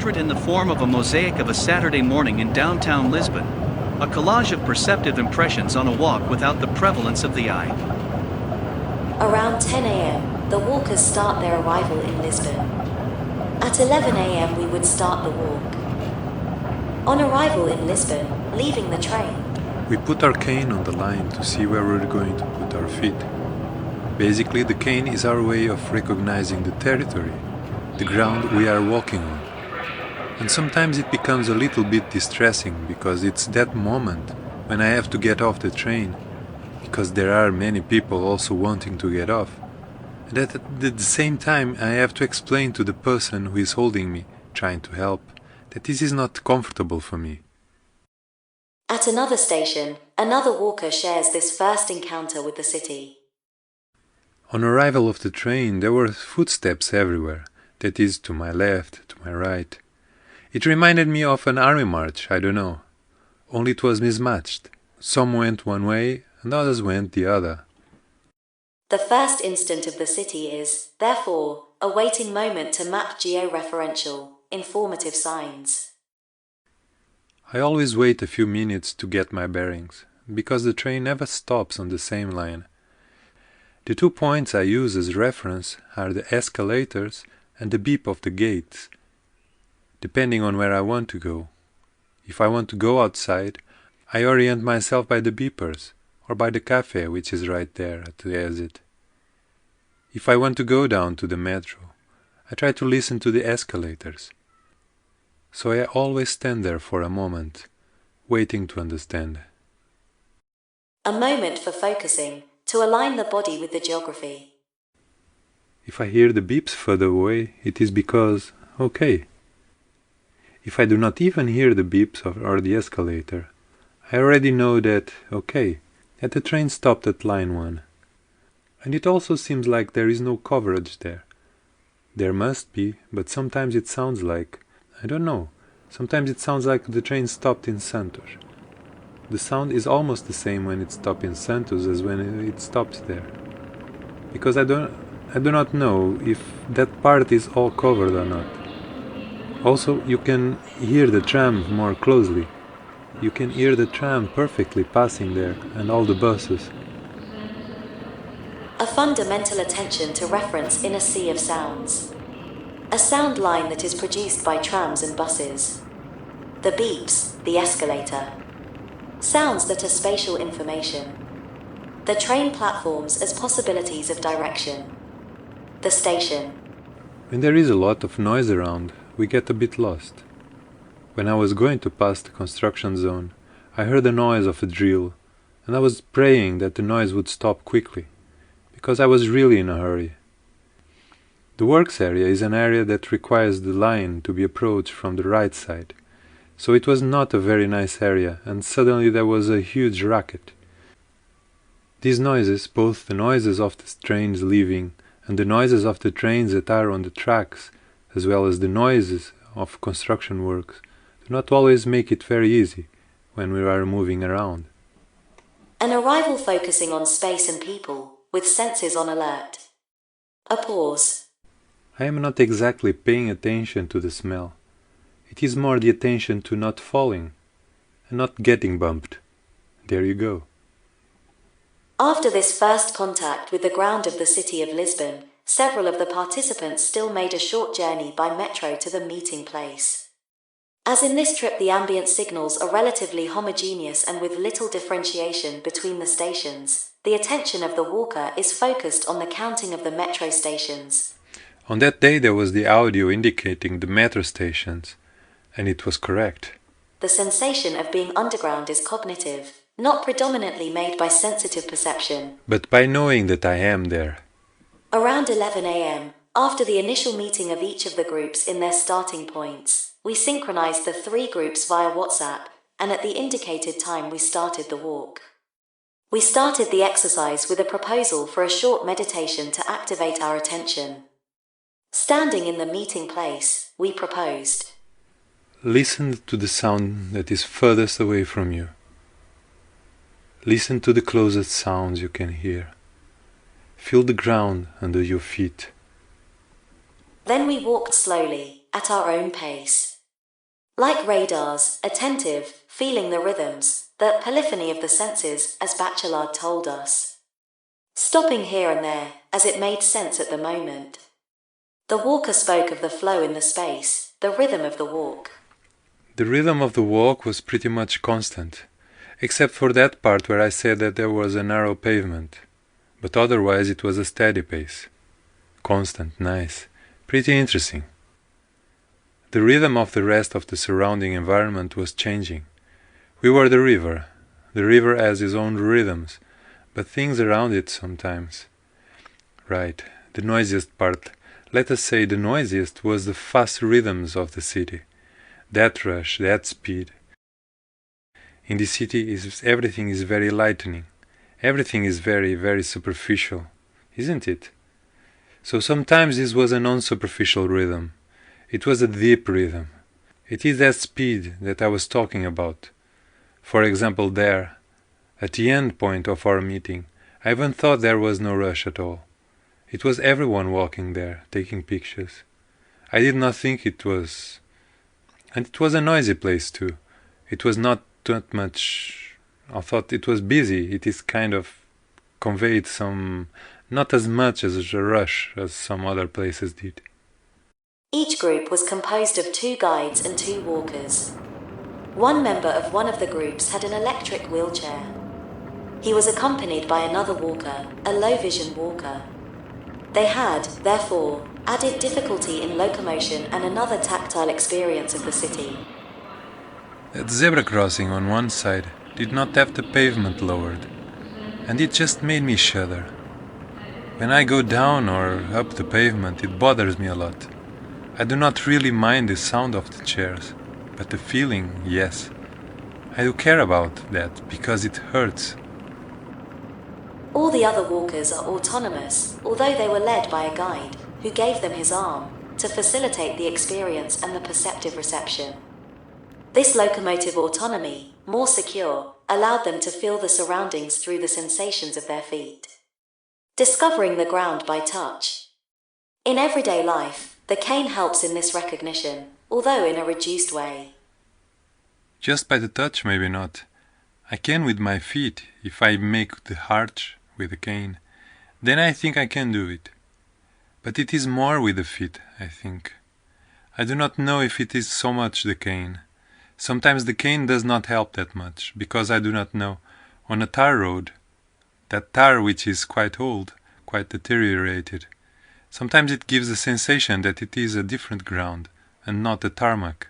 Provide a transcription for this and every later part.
portrait in the form of a mosaic of a Saturday morning in downtown Lisbon, a collage of perceptive impressions on a walk without the prevalence of the eye. Around 10 a.m., the walkers start their arrival in Lisbon. At 11 a.m. we would start the walk. On arrival in Lisbon, leaving the train, we put our cane on the line to see where we're going to put our feet. Basically, the cane is our way of recognizing the territory, the ground we are walking on. And sometimes it becomes a little bit distressing because it's that moment when I have to get off the train, because there are many people also wanting to get off. And at the same time I have to explain to the person who is holding me, trying to help, that this is not comfortable for me. At another station, another walker shares this first encounter with the city. On arrival of the train there were footsteps everywhere, that is, to my left, to my right. It reminded me of an army march, I don't know. Only it was mismatched. Some went one way and others went the other. The first instant of the city is, therefore, a waiting moment to map geo-referential, informative signs. I always wait a few minutes to get my bearings, because the train never stops on the same line. The 2 points I use as reference are the escalators and the beep of the gates, depending on where I want to go. If I want to go outside, I orient myself by the beepers, or by the cafe which is right there at the exit. If I want to go down to the metro, I try to listen to the escalators. So I always stand there for a moment, waiting to understand. A moment for focusing, to align the body with the geography. If I hear the beeps further away, it is because, okay. If I do not even hear the beeps or the escalator, I already know that, okay, that the train stopped at line 1. And it also seems like there is no coverage there. There must be, but sometimes it sounds like, I don't know, sometimes it sounds like the train stopped in Santos. The sound is almost the same when it stops in Santos as when it stops there. Because I do not know if that part is all covered or not. Also, you can hear the tram more closely. You can hear the tram perfectly passing there, and all the buses. A fundamental attention to reference in a sea of sounds. A sound line that is produced by trams and buses. The beeps, the escalator. Sounds that are spatial information. The train platforms as possibilities of direction. The station. When there is a lot of noise around, we get a bit lost. When I was going to pass the construction zone, I heard the noise of a drill, and I was praying that the noise would stop quickly, because I was really in a hurry. The works area is an area that requires the line to be approached from the right side, so it was not a very nice area, and suddenly there was a huge racket. These noises, both the noises of the trains leaving and the noises of the trains that are on the tracks, as well as the noises of construction works, do not always make it very easy when we are moving around. An arrival focusing on space and people, with senses on alert. A pause. I am not exactly paying attention to the smell. It is more the attention to not falling and not getting bumped. There you go. After this first contact with the ground of the city of Lisbon, several of the participants still made a short journey by metro to the meeting place. As in this trip, the ambient signals are relatively homogeneous and with little differentiation between the stations, the attention of the walker is focused on the counting of the metro stations. On that day there was the audio indicating the metro stations, and it was correct. The sensation of being underground is cognitive, not predominantly made by sensitive perception, but by knowing that I am there. Around 11 a.m., after the initial meeting of each of the groups in their starting points, we synchronized the 3 groups via WhatsApp, and at the indicated time we started the walk. We started the exercise with a proposal for a short meditation to activate our attention. Standing in the meeting place, we proposed. Listen to the sound that is furthest away from you. Listen to the closest sounds you can hear. Feel the ground under your feet. Then we walked slowly, at our own pace. Like radars, attentive, feeling the rhythms, the polyphony of the senses, as Bachelard told us. Stopping here and there, as it made sense at the moment. The walker spoke of the flow in the space, the rhythm of the walk. The rhythm of the walk was pretty much constant, except for that part where I said that there was a narrow pavement, but otherwise it was a steady pace. Constant, nice, pretty interesting. The rhythm of the rest of the surrounding environment was changing. We were the river has its own rhythms, but things around it sometimes. Right, the noisiest part, let us say the noisiest, was the fast rhythms of the city. That rush, that speed. In the city everything is very lightening. Everything is very, very superficial, isn't it? So sometimes this was a non-superficial rhythm. It was a deep rhythm. It is that speed that I was talking about. For example, there, at the end point of our meeting, I even thought there was no rush at all. It was everyone walking there, taking pictures. I did not think it was... And it was a noisy place too. It was not that much... I thought it was busy. It is kind of conveyed some... not as much as a rush as some other places did. Each group was composed of 2 guides and 2 walkers. One member of one of the groups had an electric wheelchair. He was accompanied by another walker, a low-vision walker. They had, therefore, added difficulty in locomotion and another tactile experience of the city. That zebra crossing on one side did not have the pavement lowered, and it just made me shudder. When I go down or up the pavement, it bothers me a lot. I do not really mind the sound of the chairs, but the feeling, yes. I do care about that because it hurts. All the other walkers are autonomous, although they were led by a guide, who gave them his arm, to facilitate the experience and the perceptive reception. This locomotive autonomy, more secure, allowed them to feel the surroundings through the sensations of their feet. Discovering the ground by touch. In everyday life, the cane helps in this recognition, although in a reduced way. Just by the touch, maybe not. I can with my feet, if I make the arch with the cane. Then I think I can do it. But it is more with the feet, I think. I do not know if it is so much the cane. Sometimes the cane does not help that much, because I do not know. On a tar road, that tar which is quite old, quite deteriorated, sometimes it gives the sensation that it is a different ground, and not a tarmac.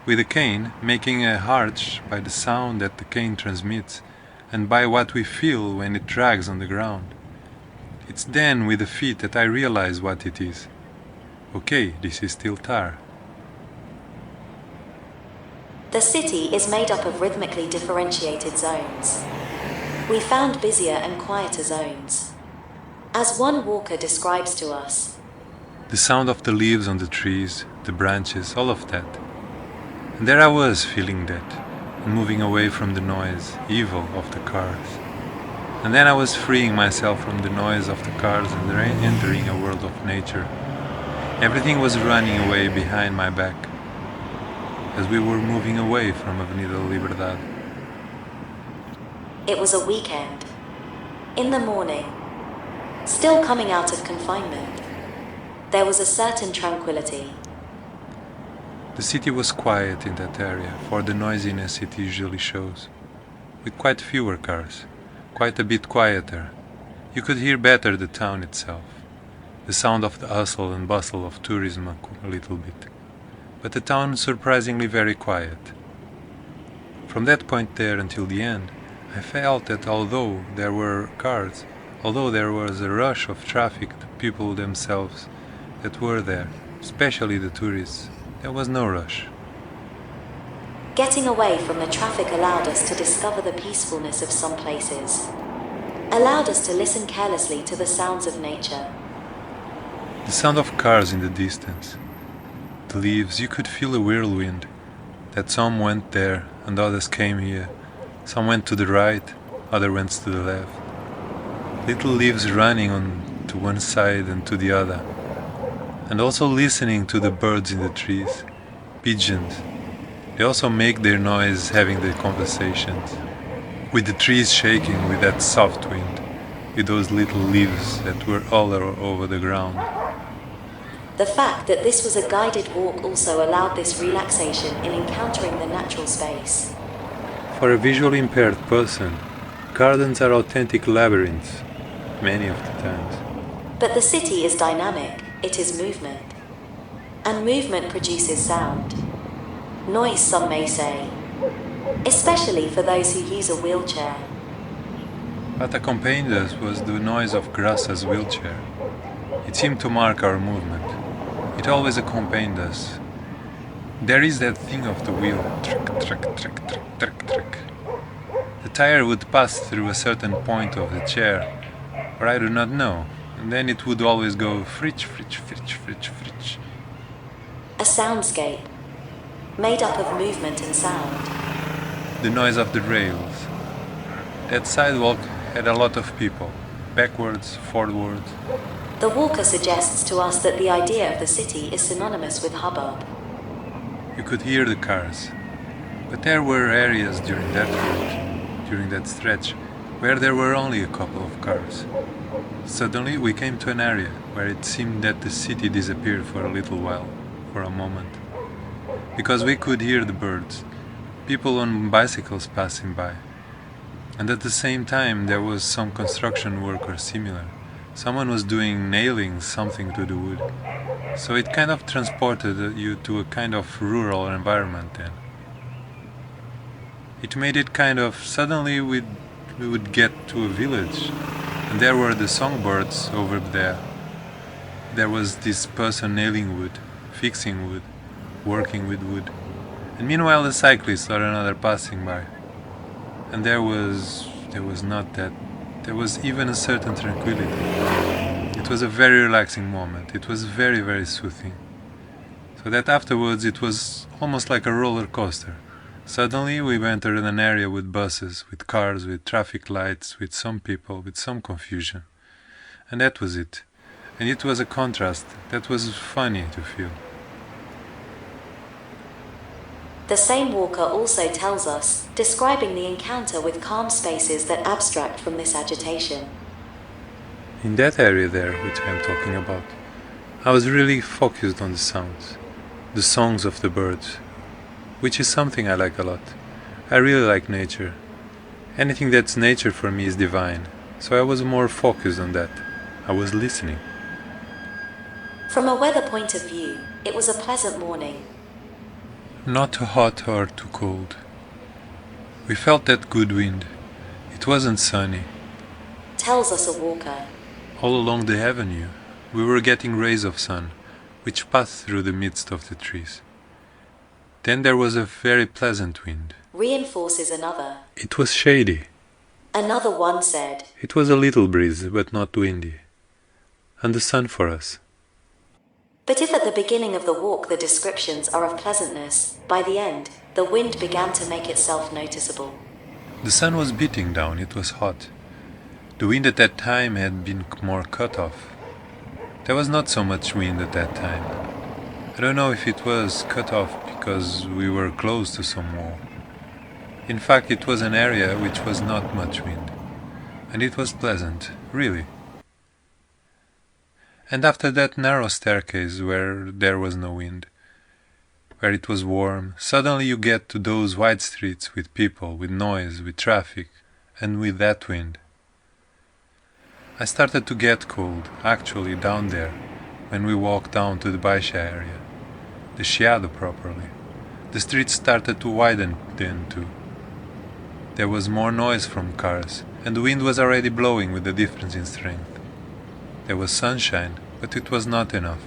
With the cane, making a arch by the sound that the cane transmits, and by what we feel when it drags on the ground. It's then with the feet that I realize what it is. Okay, this is still tar. The city is made up of rhythmically differentiated zones. We found busier and quieter zones. As one walker describes to us, The sound of the leaves on the trees, the branches, all of that. And there I was feeling that, and moving away from the noise, evil of the cars. And then I was freeing myself from the noise of the cars and entering a world of nature. Everything was running away behind my back, as we were moving away from Avenida Liberdade. it was a weekend. In the morning, still coming out of confinement, there was a certain tranquility. The city was quiet in that area for the noisiness it usually shows, with quite fewer cars, quite a bit quieter. You could hear better the town itself, the sound of the hustle and bustle of tourism a little bit, but the town surprisingly very quiet. From that point there until the end, I felt that although there were cars, although there was a rush of traffic, the people themselves that were there, especially the tourists, there was no rush. Getting away from the traffic allowed us to discover the peacefulness of some places, allowed us to listen carelessly to the sounds of nature. The sound of cars in the distance, the leaves, you could feel a whirlwind, that some went there and others came here, some went to the right, others went to the left. Little leaves running on to one side and to the other. And also listening to the birds in the trees, pigeons. They also make their noise having their conversations, with the trees shaking with that soft wind, with those little leaves that were all over the ground. The fact that this was a guided walk also allowed this relaxation in encountering the natural space. For a visually impaired person, gardens are authentic labyrinths, many of the times. But the city is dynamic, it is movement. And movement produces sound. Noise, some may say. Especially for those who use a wheelchair. What accompanied us was the noise of Grassa's wheelchair. It seemed to mark our movement. It always accompanied us. There is that thing of the wheel, truck, truck, truck, truck, truck, truck. The tire would pass through a certain point of the chair, or I do not know, and then it would always go fritch, fritch, fritch, fritch, fritch. A soundscape, made up of movement and sound. The noise of the rails. That sidewalk had a lot of people, backwards, forwards. The walker suggests to us that the idea of the city is synonymous with hubbub. You could hear the cars, but there were areas during that route, during that stretch, where there were only a couple of cars. Suddenly we came to an area where it seemed that the city disappeared for a little while, for a moment. Because we could hear the birds, people on bicycles passing by. And at the same time there was some construction work or similar. Someone was nailing something to the wood. So it kind of transported you to a kind of rural environment then. It made it kind of, suddenly we would get to a village. And there were the songbirds over there. There was this person nailing wood, fixing wood, working with wood. And meanwhile the cyclists or another passing by. And there was not that. There was even a certain tranquility. It was a very relaxing moment. It was very, very soothing. So that afterwards it was almost like a roller coaster. Suddenly we entered an area with buses, with cars, with traffic lights, with some people, with some confusion. And that was it. And it was a contrast that was funny to feel. The same walker also tells us, describing the encounter with calm spaces that abstract from this agitation. In that area there, which I am talking about, I was really focused on the sounds, the songs of the birds, which is something I like a lot. I really like nature. Anything that's nature for me is divine, so I was more focused on that. I was listening. From a weather point of view, it was a pleasant morning. Not too hot or too cold. We felt that good wind. It wasn't sunny. Tells us a walker. All along the avenue, we were getting rays of sun, which passed through the midst of the trees. Then there was a very pleasant wind. Reinforces another. It was shady. Another one said. It was a little breeze, but not windy. And the sun for us. But if at the beginning of the walk the descriptions are of pleasantness, by the end, the wind began to make itself noticeable. The sun was beating down, it was hot. The wind at that time had been more cut off. There was not so much wind at that time. I don't know if it was cut off because we were close to some wall. In fact, it was an area which was not much wind. And it was pleasant, really. And after that narrow staircase where there was no wind, where it was warm, suddenly you get to those wide streets with people, with noise, with traffic, and with that wind. I started to get cold, actually, down there, when we walked down to the Baixa area, the Chiado properly. The streets started to widen then too. There was more noise from cars, and the wind was already blowing with a difference in strength. There was sunshine, but it was not enough.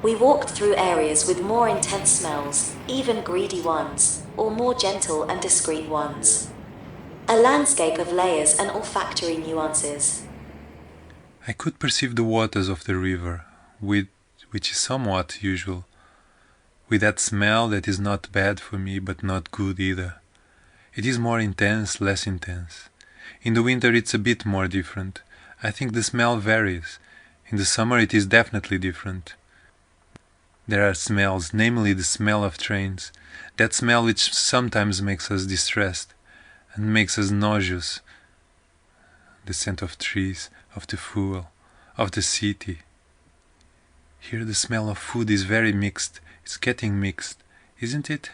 We walked through areas with more intense smells, even greedy ones, or more gentle and discreet ones. A landscape of layers and olfactory nuances. I could perceive the waters of the river, which is somewhat usual, with that smell that is not bad for me but not good either. It is more intense, less intense. In the winter it's a bit more different. I think the smell varies. In the summer it is definitely different. There are smells, namely the smell of trains, that smell which sometimes makes us distressed and makes us nauseous, the scent of trees, of the fuel, of the city. Here the smell of food is very mixed, it's getting mixed, isn't it?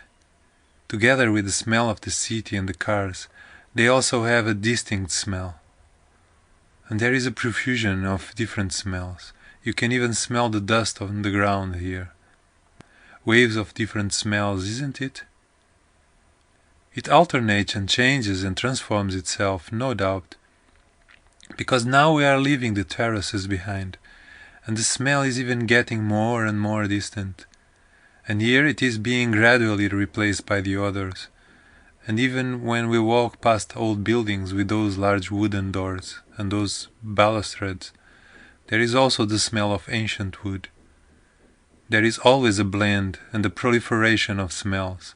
Together with the smell of the city and the cars, they also have a distinct smell. And there is a profusion of different smells. You can even smell the dust on the ground here. Waves of different smells, isn't it? It alternates and changes and transforms itself, no doubt. Because now we are leaving the terraces behind, and the smell is even getting more and more distant. And here it is being gradually replaced by the others. And even when we walk past old buildings with those large wooden doors and those balustrades, there is also the smell of ancient wood. There is always a blend and a proliferation of smells.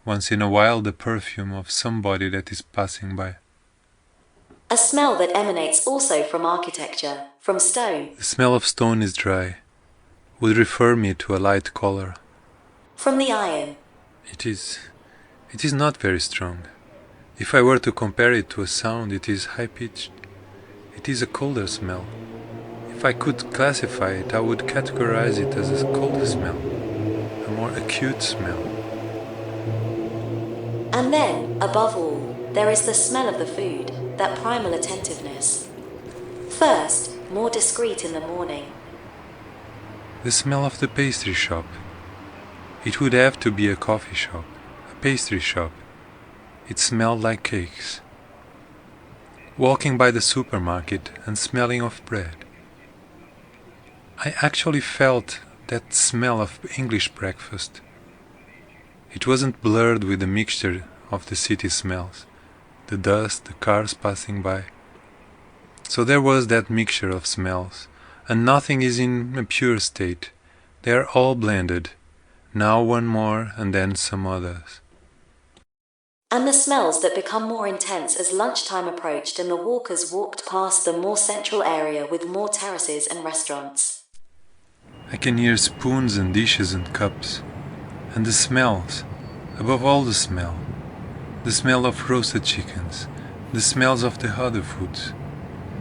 Once in a while the perfume of somebody that is passing by. A smell that emanates also from architecture, from stone. The smell of stone is dry, would refer me to a light color. From the iron. It is not very strong. If I were to compare it to a sound, it is high-pitched. It is a colder smell. If I could classify it, I would categorize it as a colder smell, a more acute smell. And then, above all, there is the smell of the food, that primal attentiveness. First, more discreet in the morning. The smell of the pastry shop. It would have to be a coffee shop, a pastry shop. It smelled like cakes. Walking by the supermarket and smelling of bread. I actually felt that smell of English breakfast. It wasn't blurred with the mixture of the city smells, the dust, the cars passing by. So there was that mixture of smells, and nothing is in a pure state. They are all blended, now one more and then some others. And the smells that become more intense as lunchtime approached and the walkers walked past the more central area with more terraces and restaurants. I can hear spoons and dishes and cups, and the smells, above all the smell of roasted chickens, the smells of the other foods.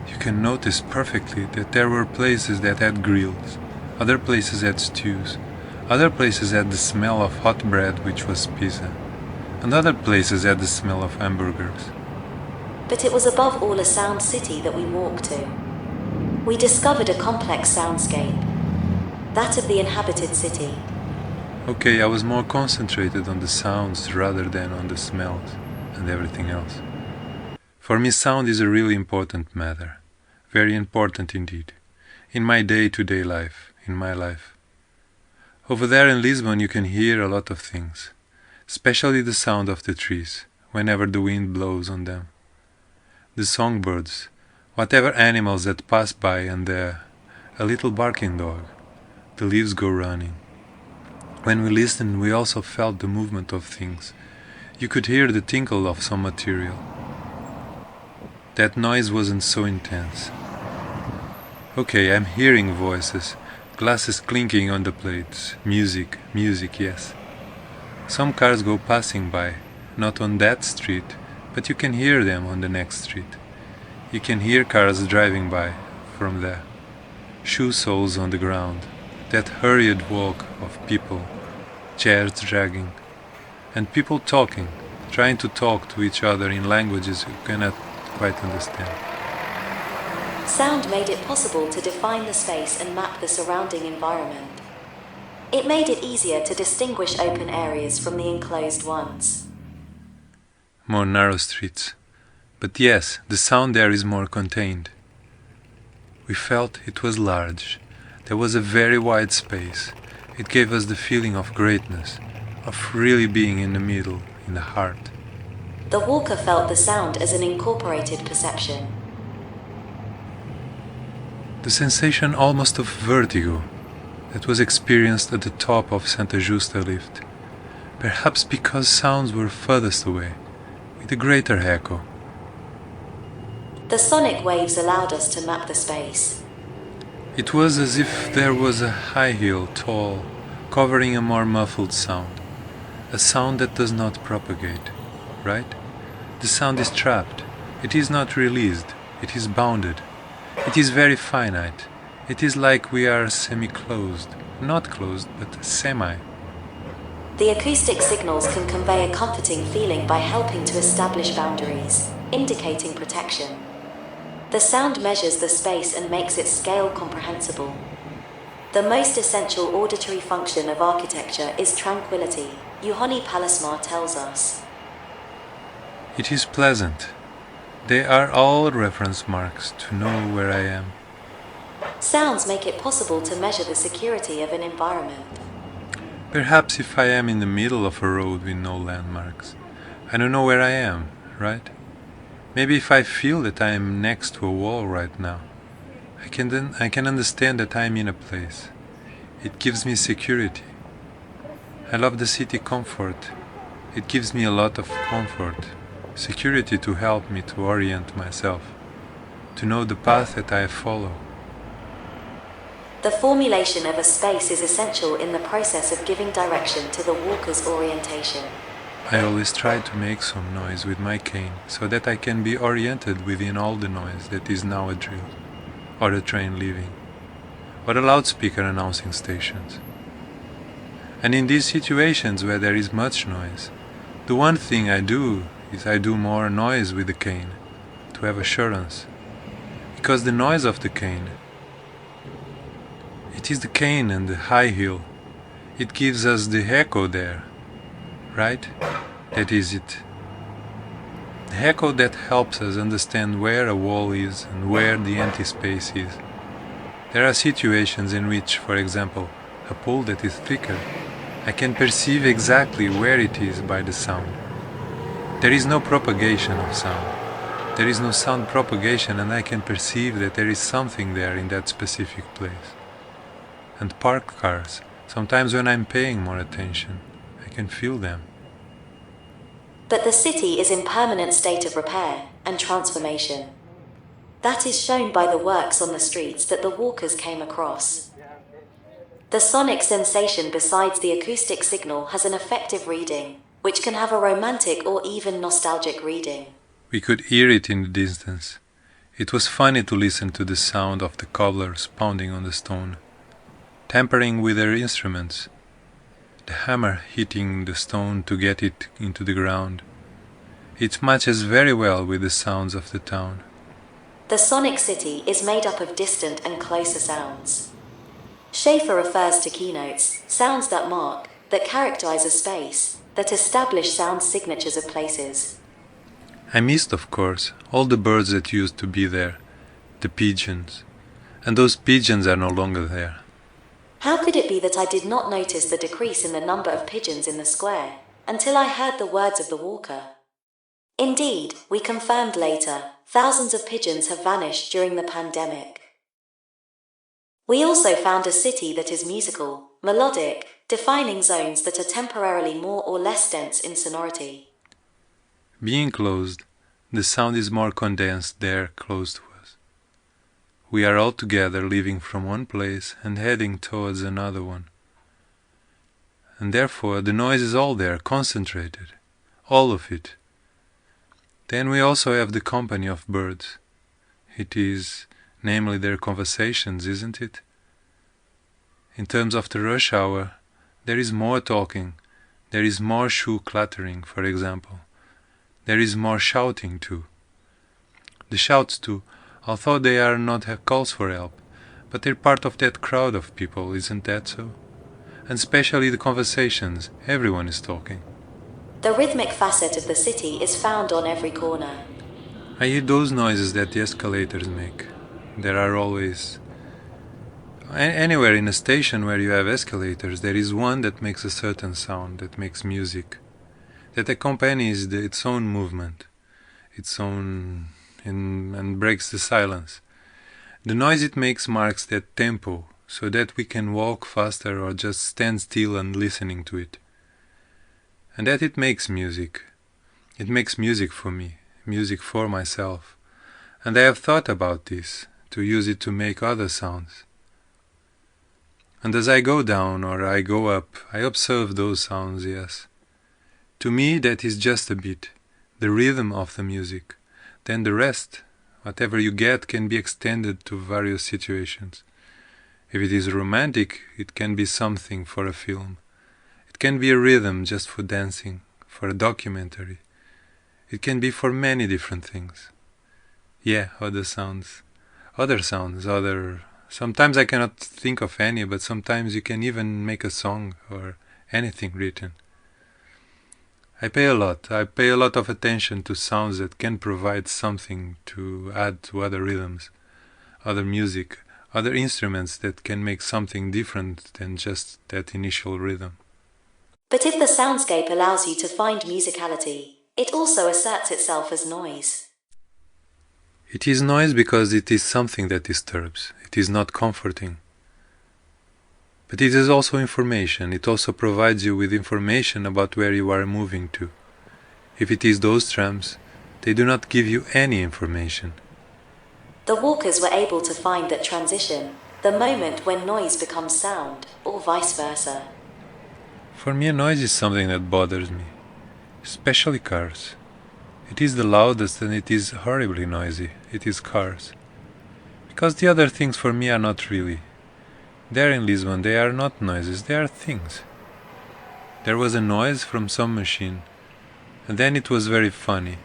You can notice perfectly that there were places that had grills, other places had stews, other places had the smell of hot bread, which was pizza, and other places had the smell of hamburgers. But it was above all a sound city that we walked to. We discovered a complex soundscape, that of the inhabited city. Okay, I was more concentrated on the sounds rather than on the smells and everything else. For me, sound is a really important matter, very important indeed, in my day-to-day life, in my life. Over there in Lisbon you can hear a lot of things, especially the sound of the trees, whenever the wind blows on them. The songbirds, whatever animals that pass by, and a little barking dog. The leaves go running. When we listened, we also felt the movement of things. You could hear the tinkle of some material. That noise wasn't so intense. Okay, I'm hearing voices, glasses clinking on the plates, music, yes. Some cars go passing by, not on that street, but you can hear them on the next street. You can hear cars driving by from there. Shoe soles on the ground, that hurried walk of people, chairs dragging, and people talking, trying to talk to each other in languages you cannot quite understand. Sound made it possible to define the space and map the surrounding environment. It made it easier to distinguish open areas from the enclosed ones. More narrow streets. But yes, the sound there is more contained. We felt it was large. There was a very wide space. It gave us the feeling of greatness, of really being in the middle, in the heart. The walker felt the sound as an incorporated perception. The sensation almost of vertigo that was experienced at the top of Santa Justa lift, perhaps because sounds were furthest away, with a greater echo. The sonic waves allowed us to map the space. It was as if there was a high hill, tall, covering a more muffled sound. A sound that does not propagate, right? The sound is trapped. It is not released. It is bounded. It is very finite. It is like we are semi-closed. Not closed, but semi. The acoustic signals can convey a comforting feeling by helping to establish boundaries, indicating protection. The sound measures the space and makes its scale comprehensible. The most essential auditory function of architecture is tranquility, Juhani Pallasmaa tells us. It is pleasant. They are all reference marks to know where I am. Sounds make it possible to measure the security of an environment. Perhaps if I am in the middle of a road with no landmarks, I don't know where I am, right? Maybe if I feel that I am next to a wall right now, I can understand that I am in a place. It gives me security. I love the city comfort. It gives me a lot of comfort, security to help me to orient myself, to know the path that I follow. The formulation of a space is essential in the process of giving direction to the walker's orientation. I always try to make some noise with my cane so that I can be oriented within all the noise that is now a drill, or a train leaving, or a loudspeaker announcing stations. And in these situations where there is much noise, the one thing I do is I do more noise with the cane to have assurance, because the noise of the cane, it is the cane and the high hill. It gives us the echo there, right? That is it. The echo that helps us understand where a wall is and where the empty space is. There are situations in which, for example, a pole that is thicker, I can perceive exactly where it is by the sound. There is no propagation of sound. There is no sound propagation, and I can perceive that there is something there in that specific place. And parked cars, sometimes when I'm paying more attention, I can feel them. But the city is in permanent state of repair and transformation. That is shown by the works on the streets that the walkers came across. The sonic sensation besides the acoustic signal has an affective reading, which can have a romantic or even nostalgic reading. We could hear it in the distance. It was funny to listen to the sound of the cobblers pounding on the stone, tampering with their instruments, the hammer hitting the stone to get it into the ground. It matches very well with the sounds of the town. The sonic city is made up of distant and closer sounds. Schaeffer refers to keynotes, sounds that mark, that characterize a space, that establish sound signatures of places. I missed, of course, all the birds that used to be there, the pigeons, and those pigeons are no longer there. How could it be that I did not notice the decrease in the number of pigeons in the square, until I heard the words of the walker? Indeed, we confirmed later, thousands of pigeons have vanished during the pandemic. We also found a city that is musical, melodic, defining zones that are temporarily more or less dense in sonority. Being closed, the sound is more condensed there close to us. We are all together leaving from one place and heading towards another one. And therefore the noise is all there, concentrated, all of it. Then we also have the company of birds. It is, namely, their conversations, isn't it? In terms of the rush hour, there is more talking, there is more shoe clattering, for example. There is more shouting too. The shouts too, although they are not calls for help, but they're part of that crowd of people, isn't that so? And especially the conversations, everyone is talking. The rhythmic facet of the city is found on every corner. I hear those noises that the escalators make. There are always... Anywhere in a station where you have escalators, there is one that makes a certain sound, that makes music, that accompanies its own movement, and breaks the silence. The noise it makes marks that tempo, so that we can walk faster or just stand still and listening to it. And that it makes music. It makes music for me, music for myself. And I have thought about this, to use it to make other sounds. And as I go down or I go up, I observe those sounds, yes. To me that is just a bit, the rhythm of the music. Then the rest, whatever you get, can be extended to various situations. If it is romantic, it can be something for a film. It can be a rhythm just for dancing, for a documentary. It can be for many different things. Yeah, other sounds. Sometimes I cannot think of any, but sometimes you can even make a song or anything written. I pay a lot of attention to sounds that can provide something to add to other rhythms, other music, other instruments that can make something different than just that initial rhythm. But if the soundscape allows you to find musicality, it also asserts itself as noise. It is noise because it is something that disturbs. It is not comforting. But it is also information. It also provides you with information about where you are moving to. If it is those trams, they do not give you any information. The walkers were able to find that transition, the moment when noise becomes sound, or vice versa. For me, noise is something that bothers me, especially cars. It is the loudest and it is horribly noisy. It is cars. Because the other things for me are not really. There in Lisbon they are not noises, they are things. There was a noise from some machine, and then it was very funny.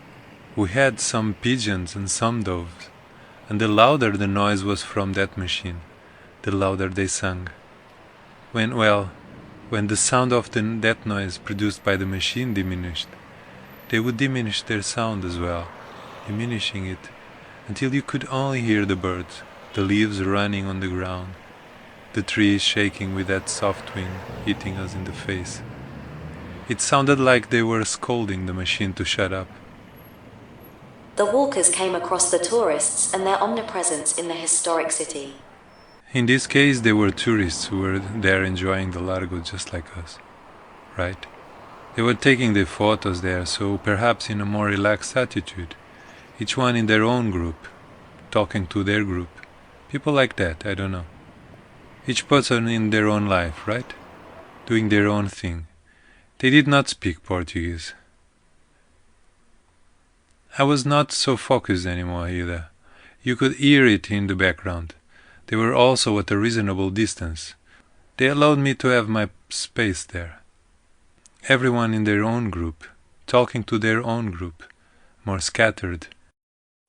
We had some pigeons and some doves, and the louder the noise was from that machine, the louder they sang. When the sound of that noise produced by the machine diminished, they would diminish their sound as well, diminishing it, until you could only hear the birds, the leaves running on the ground, the trees shaking with that soft wind hitting us in the face. It sounded like they were scolding the machine to shut up. The walkers came across the tourists and their omnipresence in the historic city. In this case, they were tourists who were there enjoying the Largo just like us, right? They were taking their photos there, so perhaps in a more relaxed attitude, each one in their own group, talking to their group. People like that, I don't know. Each person in their own life, right? Doing their own thing. They did not speak Portuguese. I was not so focused anymore either. You could hear it in the background. They were also at a reasonable distance. They allowed me to have my space there. Everyone in their own group, talking to their own group, more scattered.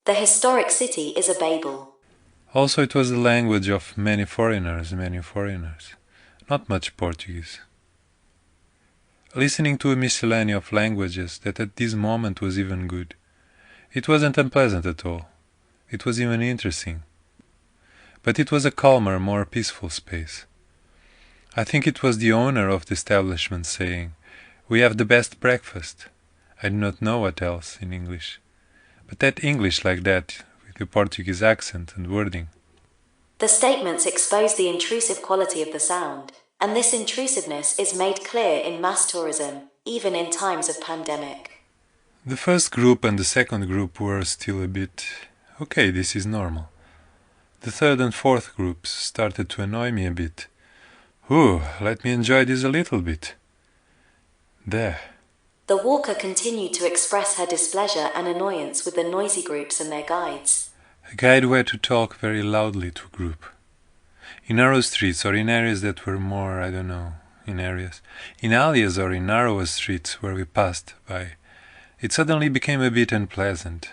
The historic city is a Babel. Also it was the language of many foreigners. Not much Portuguese. Listening to a miscellany of languages that at this moment was even good. It wasn't unpleasant at all. It was even interesting. But it was a calmer, more peaceful space. I think it was the owner of the establishment saying, "We have the best breakfast." I do not know what else in English. But that English like that, with the Portuguese accent and wording. The statements expose the intrusive quality of the sound, and this intrusiveness is made clear in mass tourism, even in times of pandemic. The first group and the second group were still a bit, okay, this is normal. The third and fourth groups started to annoy me a bit. Let me enjoy this a little bit. There. The walker continued to express her displeasure and annoyance with the noisy groups and their guides. A guide were to talk very loudly to a group. In narrow streets or in areas that were more, in alleys or in narrower streets where we passed by, it suddenly became a bit unpleasant.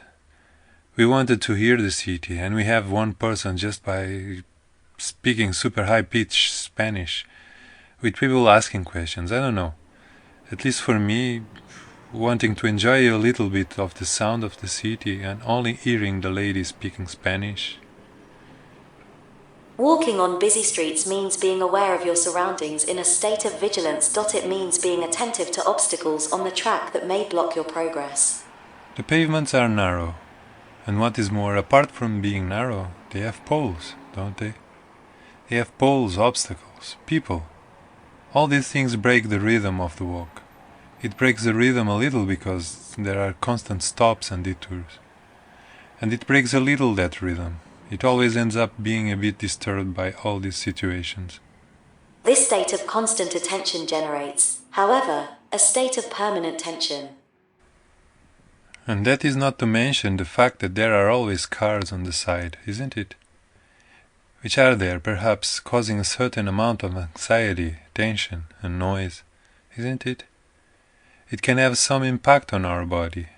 We wanted to hear the city, and we have one person just by speaking super high-pitched Spanish, with people asking questions, I don't know. At least for me, wanting to enjoy a little bit of the sound of the city and only hearing the lady speaking Spanish. Walking on busy streets means being aware of your surroundings in a state of vigilance. It means being attentive to obstacles on the track that may block your progress. The pavements are narrow, and what is more, apart from being narrow, they have poles, don't they? They have poles, obstacles, people. All these things break the rhythm of the walk. It breaks the rhythm a little because there are constant stops and detours. And it breaks a little that rhythm. It always ends up being a bit disturbed by all these situations. This state of constant attention generates, however, a state of permanent tension. And that is not to mention the fact that there are always cars on the side, isn't it? Which are there, perhaps causing a certain amount of anxiety, tension, and noise, isn't it? It can have some impact on our body.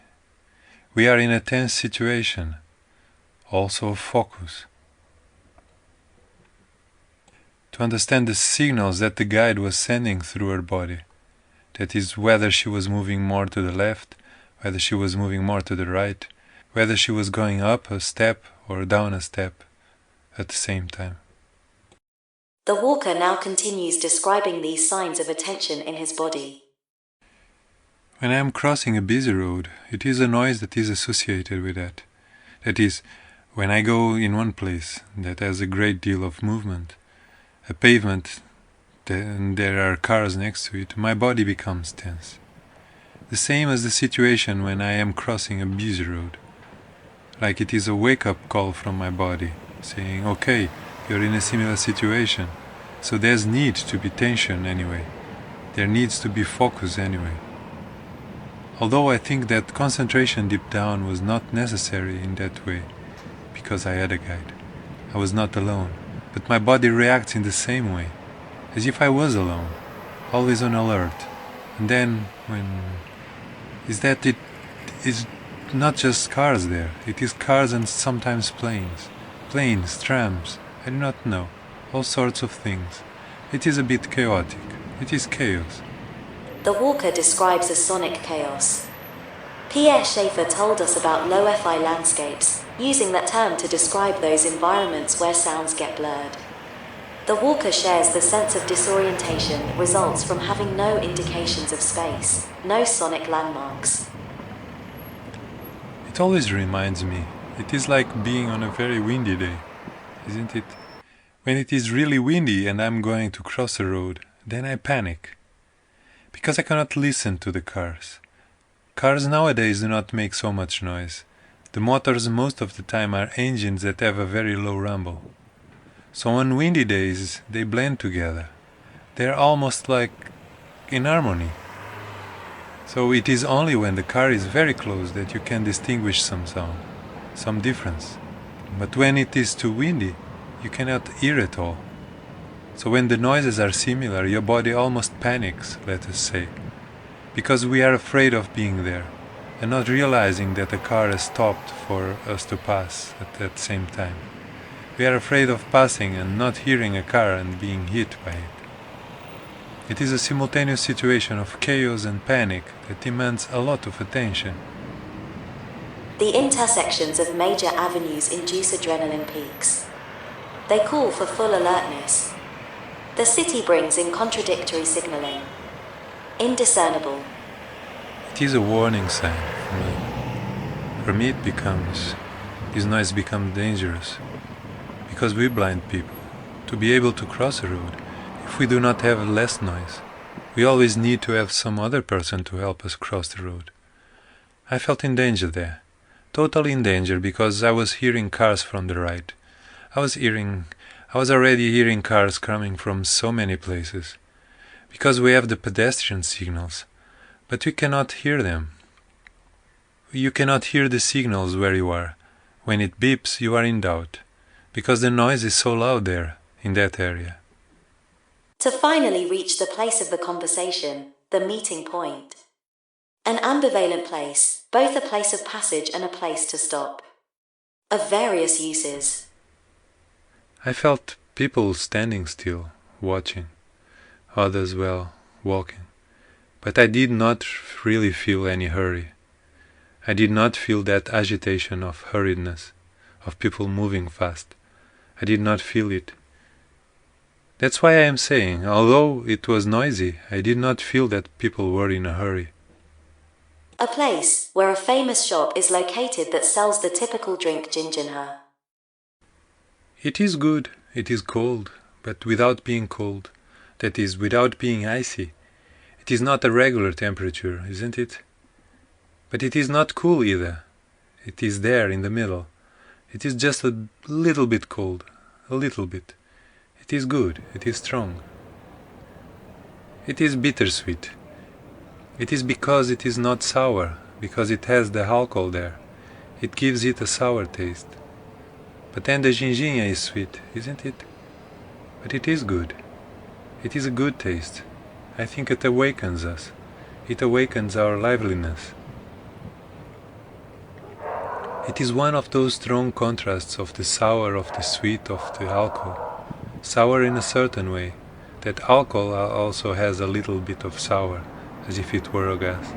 We are in a tense situation, also focus. To understand the signals that the guide was sending through her body, that is, whether she was moving more to the left, whether she was moving more to the right, whether she was going up a step or down a step at the same time. The walker now continues describing these signs of attention in his body. When I am crossing a busy road, it is a noise that is associated with that. That is, when I go in one place that has a great deal of movement, a pavement, and there are cars next to it, my body becomes tense. The same as the situation when I am crossing a busy road. Like it is a wake-up call from my body, saying, okay, you're in a similar situation, so there's need to be tension anyway. There needs to be focus anyway. Although I think that concentration deep down was not necessary in that way, because I had a guide. I was not alone, but my body reacts in the same way, as if I was alone, always on alert. And then it is not just cars there, it is cars and sometimes planes, trams, I do not know, all sorts of things. It is a bit chaotic, it is chaos. The walker describes a sonic chaos. Pierre Schaeffer told us about low-fi landscapes, using that term to describe those environments where sounds get blurred. The walker shares the sense of disorientation that results from having no indications of space, no sonic landmarks. It always reminds me, it is like being on a very windy day, isn't it? When it is really windy and I'm going to cross a road, then I panic. Because I cannot listen to the cars. Cars nowadays do not make so much noise. The motors most of the time are engines that have a very low rumble. So on windy days, they blend together. They're almost like in harmony. So it is only when the car is very close that you can distinguish some sound, some difference. But when it is too windy, you cannot hear it all. So when the noises are similar, your body almost panics, let us say, because we are afraid of being there and not realizing that a car has stopped for us to pass at that same time. We are afraid of passing and not hearing a car and being hit by it. It is a simultaneous situation of chaos and panic that demands a lot of attention. The intersections of major avenues induce adrenaline peaks. They call for full alertness. The city brings in contradictory signaling. Indiscernible. It is a warning sign for me. For me this noise becomes dangerous. Because we blind people, to be able to cross a road, if we do not have less noise, we always need to have some other person to help us cross the road. I felt in danger there, totally in danger, because I was hearing cars from the right. I was already hearing cars coming from so many places, because we have the pedestrian signals, but we cannot hear them. You cannot hear the signals where you are. When it beeps, you are in doubt, because the noise is so loud there, in that area. To finally reach the place of the conversation, the meeting point. An ambivalent place, both a place of passage and a place to stop. Of various uses. I felt people standing still, watching, others, walking. But I did not really feel any hurry. I did not feel that agitation of hurriedness, of people moving fast. I did not feel it. That's why I am saying, although it was noisy, I did not feel that people were in a hurry. A place where a famous shop is located that sells the typical drink gingerha. It is good, it is cold, but without being cold. That is, without being icy. It is not a regular temperature, isn't it? But it is not cool either. It is there in the middle. It is just a little bit cold, a little bit. It is good, it is strong. It is bittersweet. It is because it is not sour, because it has the alcohol there. It gives it a sour taste. But then the ginginha is sweet, isn't it? But it is good. It is a good taste. I think it awakens us. It awakens our liveliness. It is one of those strong contrasts of the sour, of the sweet, of the alcohol. Sour in a certain way, that alcohol also has a little bit of sour, as if it were a gas.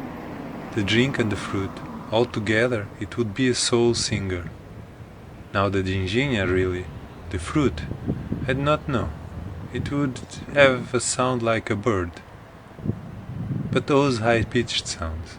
The drink and the fruit, all together, it would be a soul singer. Now the ginginha really, the fruit, I do not know. It would have a sound like a bird. But those high-pitched sounds.